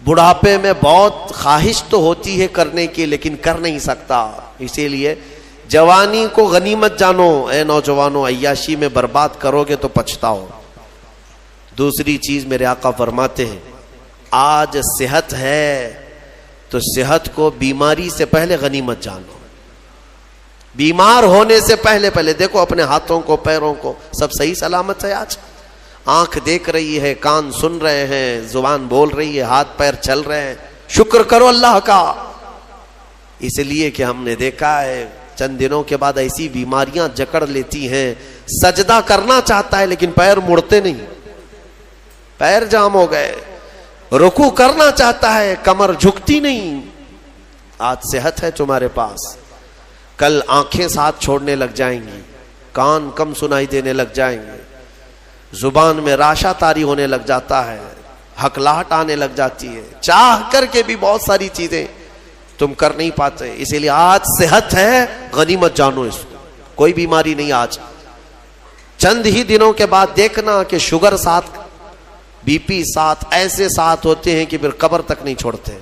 بڑھاپے میں بہت خواہش تو ہوتی ہے کرنے کی، لیکن کر نہیں سکتا. اسی لیے جوانی کو غنیمت جانو. اے نوجوانوں، عیاشی میں برباد کرو گے تو پچھتاؤ. دوسری چیز میرے آقا فرماتے ہیں، آج صحت ہے تو صحت کو بیماری سے پہلے غنیمت جانو. بیمار ہونے سے پہلے دیکھو اپنے ہاتھوں کو، پیروں کو، سب صحیح سلامت ہے. آج آنکھ دیکھ رہی ہے، کان سن رہے ہیں، زبان بول رہی ہے، ہاتھ پیر چل رہے ہیں. شکر کرو اللہ کا. اس لیے کہ ہم نے دیکھا ہے چند دنوں کے بعد ایسی بیماریاں جکڑ لیتی ہیں، سجدہ کرنا چاہتا ہے لیکن پیر مڑتے نہیں، پیر جام ہو گئے. رکوع کرنا چاہتا ہے، کمر جھکتی نہیں. آج صحت ہے تمہارے پاس، کل آنکھیں ساتھ چھوڑنے لگ جائیں گی، کان کم سنائی دینے لگ جائیں گے، زبان میں راشا طاری ہونے لگ جاتا ہے، ہکلاہٹ آنے لگ جاتی ہے. چاہ کر کے بھی بہت ساری چیزیں تم کر نہیں پاتے. اسی لیے آج صحت ہے، غنیمت جانو اس کو. کوئی بیماری نہیں. آج چند ہی دنوں کے بعد دیکھنا کہ شوگر ساتھ، بی پی ساتھ، ایسے ساتھ ہوتے ہیں کہ پھر قبر تک نہیں چھوڑتے.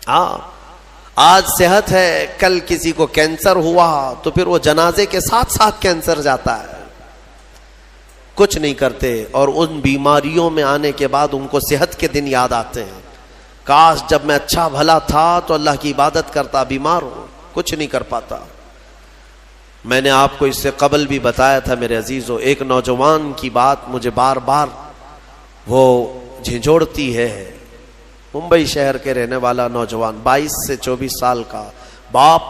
ہاں آج صحت ہے، کل کسی کو کینسر ہوا تو پھر وہ جنازے کے ساتھ ساتھ کینسر جاتا ہے. کچھ نہیں کرتے، اور ان بیماریوں میں آنے کے بعد ان کو صحت کے دن یاد آتے ہیں. کاش جب میں اچھا بھلا تھا تو اللہ کی عبادت کرتا، بیمار ہوں کچھ نہیں کر پاتا. میں نے آپ کو اس سے قبل بھی بتایا تھا میرے عزیزو، ایک نوجوان کی بات مجھے بار بار وہ جھنجھوڑتی ہے۔ ممبئی شہر کے رہنے والا نوجوان، 22 سے 24 سال کا، باپ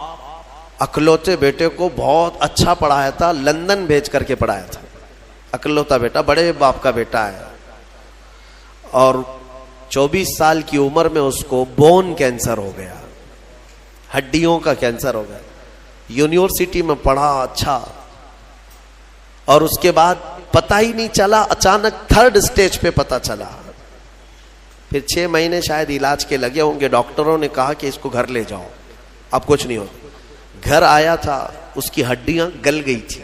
اکلوتے بیٹے کو بہت اچھا پڑھایا تھا، لندن بھیج کر کے پڑھایا تھا، اکلوتا بیٹا، بڑے باپ کا بیٹا ہے، اور 24 سال کی عمر میں اس کو بون کینسر ہو گیا، ہڈیوں کا کینسر ہو گیا۔ یونیورسٹی میں پڑھا اچھا، اور اس کے بعد پتہ ہی نہیں چلا، اچانک 3rd اسٹیج پہ پتہ چلا۔ پھر 6 مہینے شاید علاج کے لگے ہوں گے، ڈاکٹروں نے کہا کہ اس کو گھر لے جاؤ، اب کچھ نہیں ہوتا۔ گھر آیا تھا، اس کی ہڈیاں گل گئی تھی۔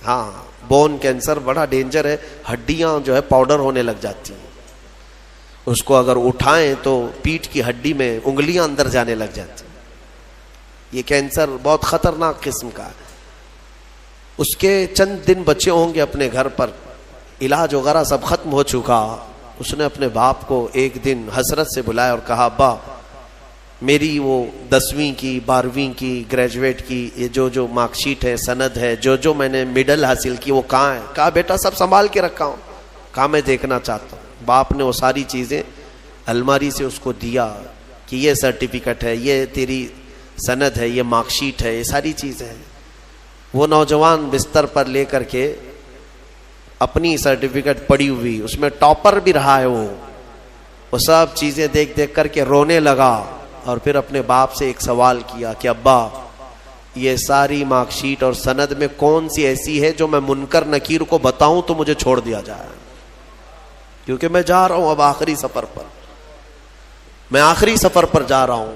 ہاں، بون کینسر بڑا ڈینجر ہے، ہڈیاں جو ہے پاؤڈر ہونے لگ جاتی ہیں، اس کو اگر اٹھائیں تو پیٹھ کی ہڈی میں انگلیاں اندر جانے لگ جاتی ہیں۔ یہ کینسر بہت خطرناک قسم کا ہے۔ اس کے چند دن بچے ہوں گے اپنے گھر پر، علاج وغیرہ سب ختم ہو چکا۔ اس نے اپنے باپ کو ایک دن حسرت سے بلایا اور کہا، ابا میری وہ 10ویں کی 12ویں کی گریجویٹ کی یہ جو مارک شیٹ ہے، سند ہے، جو میں نے میڈل حاصل کی وہ کہاں ہے؟ کہا بیٹا سب سنبھال کے رکھا ہوں۔ کہا میں دیکھنا چاہتا ہوں۔ باپ نے وہ ساری چیزیں الماری سے اس کو دیا کہ یہ سرٹیفکیٹ ہے، یہ تیری سند ہے، یہ مارک شیٹ ہے، یہ ساری چیزیں ہیں۔ وہ نوجوان بستر پر لے کر کے اپنی سرٹیفکیٹ پڑی ہوئی، اس میں ٹاپر بھی رہا ہے، وہ سب چیزیں دیکھ دیکھ کر کے رونے لگا، اور پھر اپنے باپ سے ایک سوال کیا کہ ابا یہ ساری مارک شیٹ اور سند میں کون سی ایسی ہے جو میں منکر نکیر کو بتاؤں تو مجھے چھوڑ دیا جائے، کیونکہ میں جا رہا ہوں اب آخری سفر پر، میں آخری سفر پر جا رہا ہوں،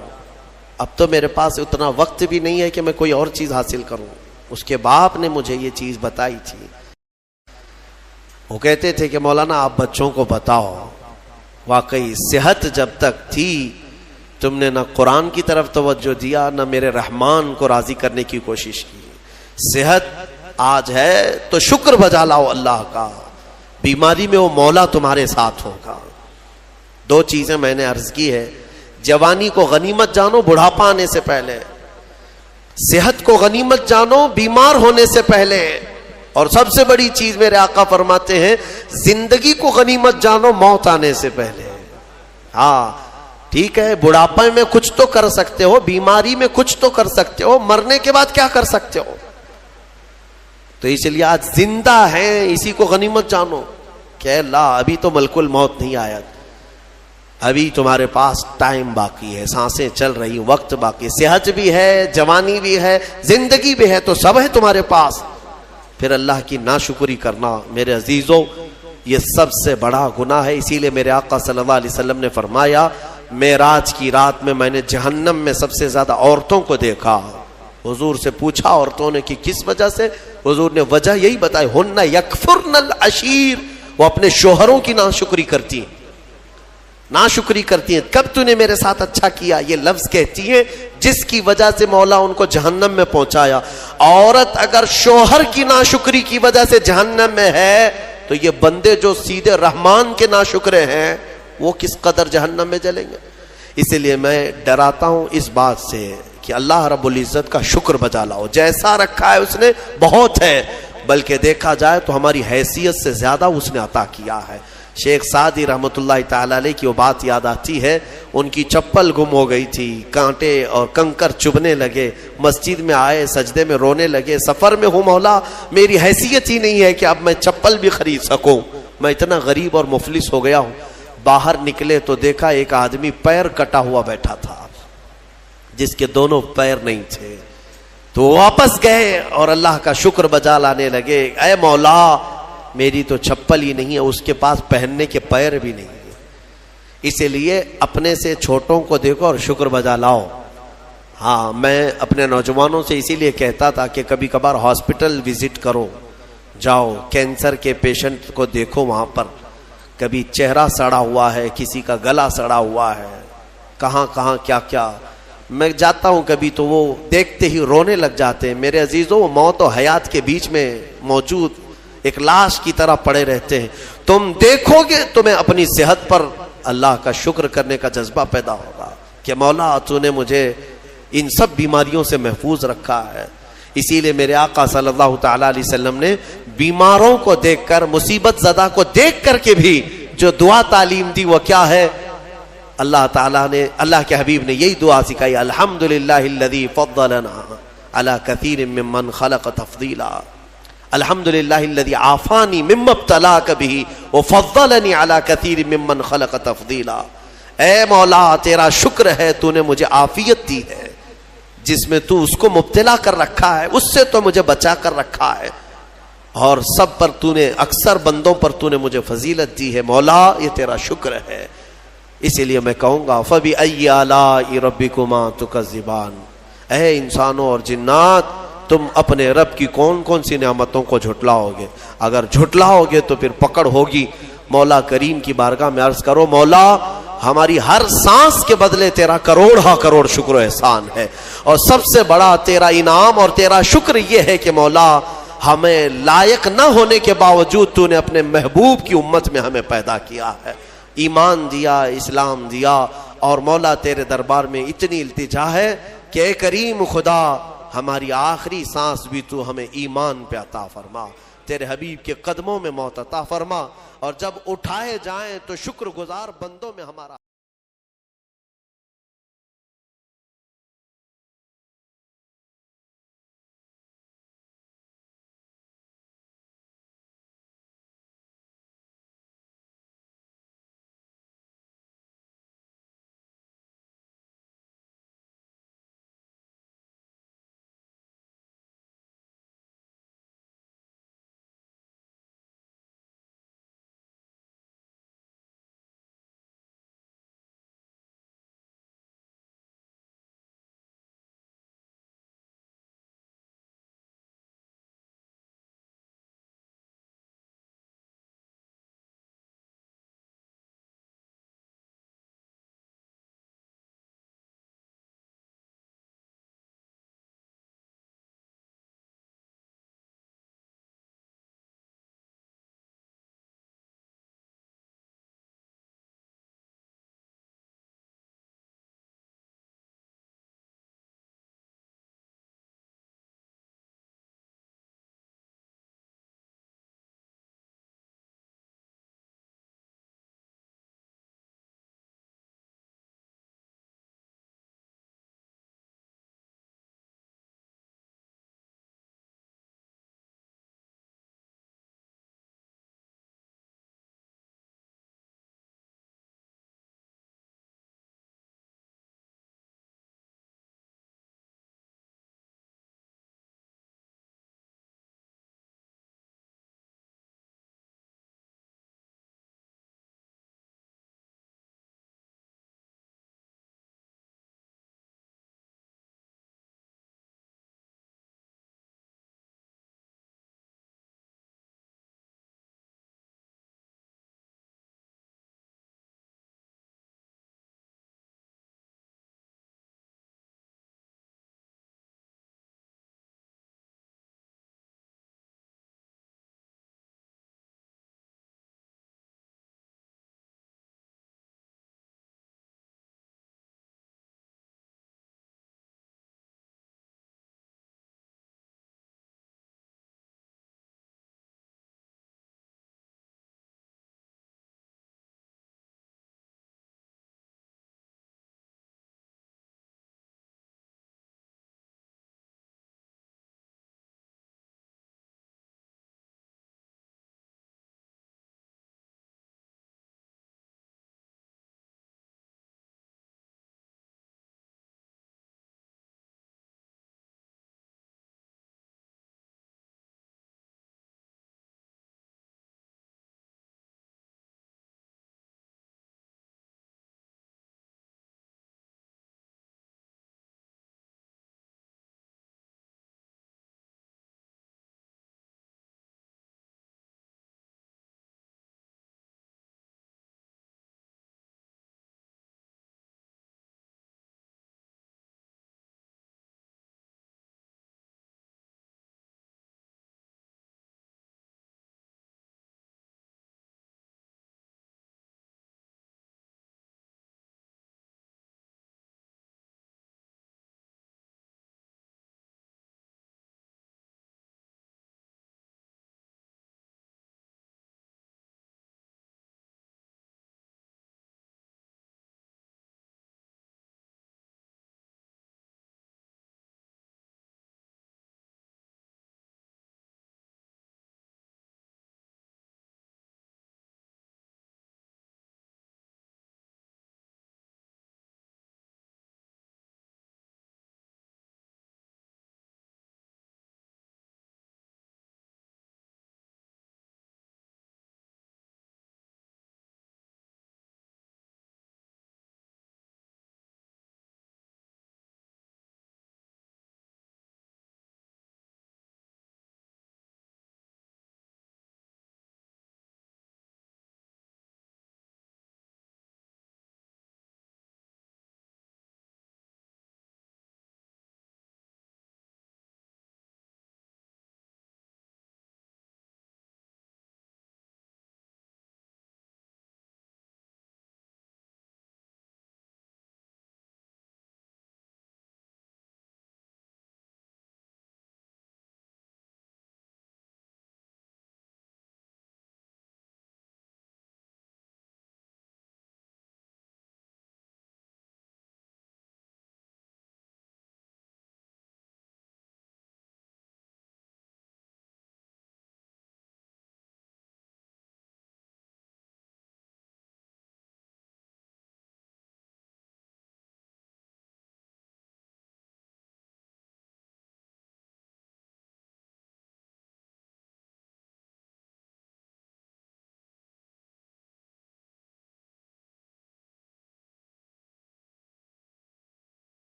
اب تو میرے پاس اتنا وقت بھی نہیں ہے کہ میں کوئی اور چیز حاصل کروں۔ اس کے باپ نے مجھے یہ چیز بتائی تھی۔ وہ کہتے تھے کہ مولانا آپ بچوں کو بتاؤ، واقعی صحت جب تک تھی تم نے نہ قرآن کی طرف توجہ دیا، نہ میرے رحمان کو راضی کرنے کی کوشش کی۔ صحت آج ہے تو شکر بجا لاؤ اللہ کا، بیماری میں وہ مولا تمہارے ساتھ ہوگا۔ 2 چیزیں میں نے عرض کی ہے، جوانی کو غنیمت جانو بڑھاپا آنے سے پہلے، صحت کو غنیمت جانو بیمار ہونے سے پہلے، اور سب سے بڑی چیز میرے آقا فرماتے ہیں زندگی کو غنیمت جانو موت آنے سے پہلے۔ ہاں ٹھیک ہے، بڑھاپے میں کچھ تو کر سکتے ہو، بیماری میں کچھ تو کر سکتے ہو، مرنے کے بعد کیا کر سکتے ہو؟ تو اس لیے آج زندہ ہیں، اسی کو غنیمت جانو کہ اللہ ابھی تو ملک الموت نہیں آیا، ابھی تمہارے پاس ٹائم باقی ہے، سانسیں چل رہی، وقت باقی، صحت بھی ہے، جوانی بھی ہے، زندگی بھی ہے، تو سب ہے تمہارے پاس۔ پھر اللہ کی ناشکری کرنا میرے عزیزوں یہ سب سے بڑا گناہ ہے۔ اسی لیے میرے آقا صلی اللہ علیہ وسلم نے فرمایا معراج کی رات میں نے جہنم میں سب سے زیادہ عورتوں کو دیکھا۔ حضور سے پوچھا عورتوں نے کہ کس وجہ سے؟ حضور نے وجہ یہی بتائی، ہن یکفرن العشیر، وہ اپنے شوہروں کی ناشکری کرتی ہیں، ناشکری کرتی ہیں۔ کب تو نے میرے ساتھ اچھا کیا، یہ لفظ کہتی ہیں جس کی وجہ سے مولا ان کو جہنم میں پہنچایا۔ عورت اگر شوہر کی ناشکری کی وجہ سے جہنم میں ہے تو یہ بندے جو سیدھے رحمان کے ناشکرے ہیں وہ کس قدر جہنم میں جلیں گے۔ اس لیے میں ڈراتا ہوں اس بات سے کہ اللہ رب العزت کا شکر بجا لاؤ، جیسا رکھا ہے اس نے بہت ہے، بلکہ دیکھا جائے تو ہماری حیثیت سے زیادہ اس نے عطا کیا ہے۔ شیخ سعدی رحمۃ اللہ تعالی علیہ کی وہ بات یاد آتی ہے، ان کی چپل گم ہو گئی تھی، کانٹے اور کنکر چبھنے لگے، مسجد میں آئے سجدے میں رونے لگے، سفر میں ہوں مولا میری حیثیت ہی نہیں ہے کہ اب میں چپل بھی خرید سکوں، میں اتنا غریب اور مفلس ہو گیا ہوں۔ باہر نکلے تو دیکھا ایک آدمی پیر کٹا ہوا بیٹھا تھا جس کے دونوں پیر نہیں تھے، تو واپس گئے اور اللہ کا شکر بجا لانے لگے، اے مولا میری تو چپل ہی نہیں ہے، اس کے پاس پہننے کے پیر بھی نہیں ہے۔ اسی لیے اپنے سے چھوٹوں کو دیکھو اور شکر بجا لاؤ۔ ہاں میں اپنے نوجوانوں سے اسی لیے کہتا تھا کہ کبھی کبھار ہاسپٹل وزٹ کرو، جاؤ کینسر کے پیشنٹ کو دیکھو، وہاں پر کبھی چہرہ سڑا ہوا ہے، کسی کا گلا سڑا ہوا ہے، کہاں کہاں کیا کیا۔ میں جاتا ہوں کبھی تو وہ دیکھتے ہی رونے لگ جاتے ہیں۔ میرے عزیزوں وہ موت و حیات کے بیچ میں موجود ایک لاش کی طرح پڑے رہتے ہیں۔ تم دیکھو گے تمہیں اپنی صحت پر اللہ کا شکر کرنے کا جذبہ پیدا ہوگا کہ مولا تو نے مجھے ان سب بیماریوں سے محفوظ رکھا ہے، اسی لیے میرے آقا صلی اللہ تعالی علیہ وسلم نے بیماروں کو دیکھ کر، مصیبت زدہ کو دیکھ کر کے بھی جو دعا تعلیم دی وہ کیا ہے؟ اللہ تعالیٰ نے، اللہ کے حبیب نے یہی دعا سکھائی، الحمدللہ الذی فضلنا علی کثیر ممن خلق تفضیلا، الحمدللہ الذی عافانی مما ابتلاک بہ وفضلنی علی کثیر ممن خلق تفضیلا۔ اے مولا تیرا شکر ہے تو نے مجھے عافیت دی ہے، جس میں تو اس کو مبتلا کر رکھا ہے اس سے تو مجھے بچا کر رکھا ہے، اور سب پر تو نے، اکثر بندوں پر تو نے مجھے فضیلت دی ہے، مولا یہ تیرا شکر ہے۔ اسی لیے میں کہوں گا فَبِأَيِّ آلَاءِ رَبِّكُمَا تُكَذِّبَانِ، اے انسانوں اور جنات تم اپنے رب کی کون کون سی نعمتوں کو جھٹلاؤ گے؟ اگر جھٹلاؤ گے تو پھر پکڑ ہوگی۔ مولا کریم کی بارگاہ میں عرض کرو، مولا ہماری ہر سانس کے بدلے تیرا کروڑ کروڑ شکر و احسان ہے، اور سب سے بڑا تیرا انعام اور تیرا شکر یہ ہے کہ مولا ہمیں لائق نہ ہونے کے باوجود تو نے اپنے محبوب کی امت میں ہمیں پیدا کیا ہے، ایمان دیا، اسلام دیا، اور مولا تیرے دربار میں اتنی التجا ہے کہ اے کریم خدا ہماری آخری سانس بھی تو ہمیں ایمان پہ عطا فرما، تیرے حبیب کے قدموں میں موت عطا فرما، اور جب اٹھائے جائیں تو شکر گزار بندوں میں ہمارا